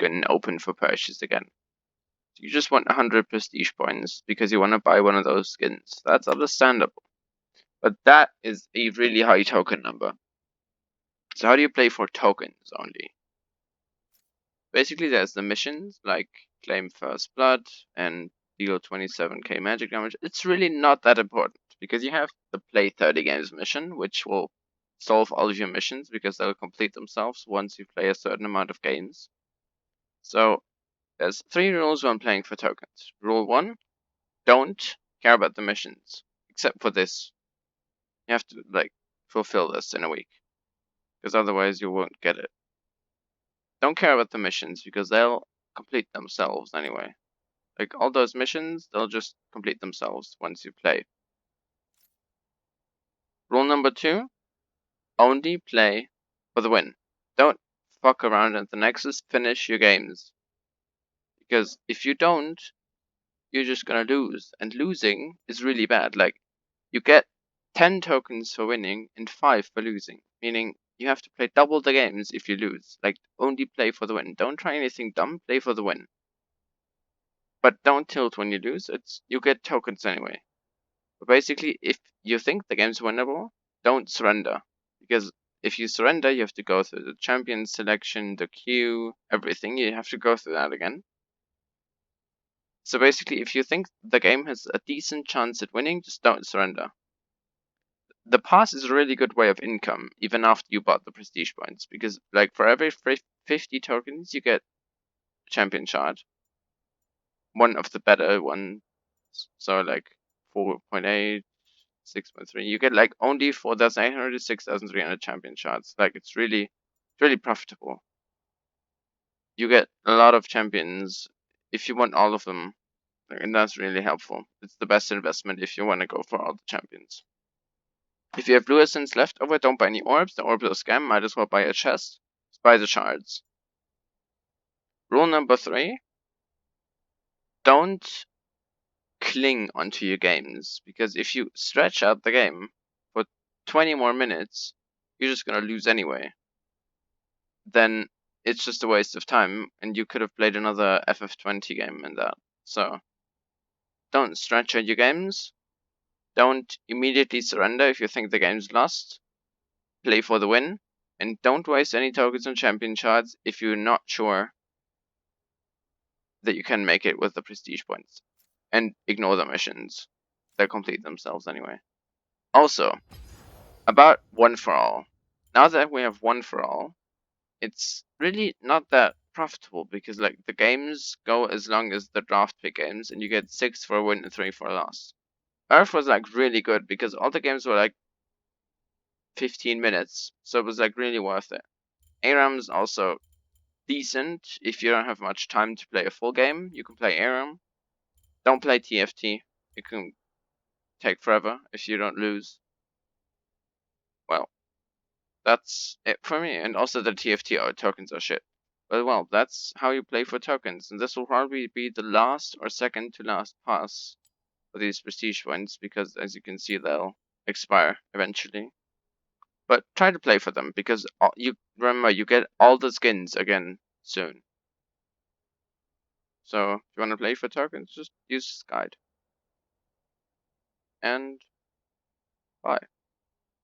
skin open for purchase again. You just want 100 prestige points because you want to buy one of those skins. That's understandable. But that is a really high token number. So how do you play for tokens only? Basically, there's the missions like claim first blood and deal 27k magic damage. It's really not that important because you have the play 30 games mission, which will solve all of your missions because they'll complete themselves once you play a certain amount of games. So there's 3 rules when playing for tokens. Rule 1, don't care about the missions, except for this. You have to fulfill this in a week, because otherwise you won't get it. Don't care about the missions because they'll complete themselves anyway. Like all those missions, they'll just complete themselves once you play. Rule number 2, only play for the win. Don't fuck around at the Nexus, finish your games. Because if you don't, you're just gonna lose. And losing is really bad. Like, you get 10 tokens for winning and 5 for losing. Meaning, you have to play double the games if you lose. Like, only play for the win. Don't try anything dumb, play for the win. But don't tilt when you lose, you get tokens anyway. But basically, if you think the game's winnable, don't surrender. Because if you surrender, you have to go through the champion selection, the queue, everything. You have to go through that again. So basically, if you think the game has a decent chance at winning, just don't surrender. The pass is a really good way of income, even after you bought the prestige points, because like for every 50 tokens, you get champion shard. One of the better ones, so like 4.8, 6.3. You get like only 4,800 to 6,300 champion shards. Like it's really profitable. You get a lot of champions if you want all of them, and that's really helpful. It's the best investment if you want to go for all the champions. If you have blue essence left over, don't buy any orbs. The orbs are scam. Might as well buy a chest. Just buy the shards. Rule number 3. Don't cling onto your games. Because if you stretch out the game for 20 more minutes, you're just going to lose anyway. Then it's just a waste of time. And you could have played another FF20 game in that. So don't stretch out your games. Don't immediately surrender if you think the game's lost. Play for the win. And don't waste any tokens on champion shards if you're not sure that you can make it with the prestige points. And ignore the missions. They'll complete themselves anyway. Also, about one for all. Now that we have one for all, it's really not that profitable because like the games go as long as the draft pick games and you get 6 for a win and 3 for a loss. Earth was like really good because all the games were like 15 minutes, so it was like really worth it. Aram's also decent if you don't have much time to play a full game. You can play Aram. Don't play TFT. It can take forever if you don't lose. Well, that's it for me. And also the TFT tokens are shit. But well, that's how you play for tokens. And this will probably be the last or second to last pass for these prestige points because as you can see, they'll expire eventually. But try to play for them because you remember you get all the skins again soon. So if you want to play for tokens, just use this guide. And bye.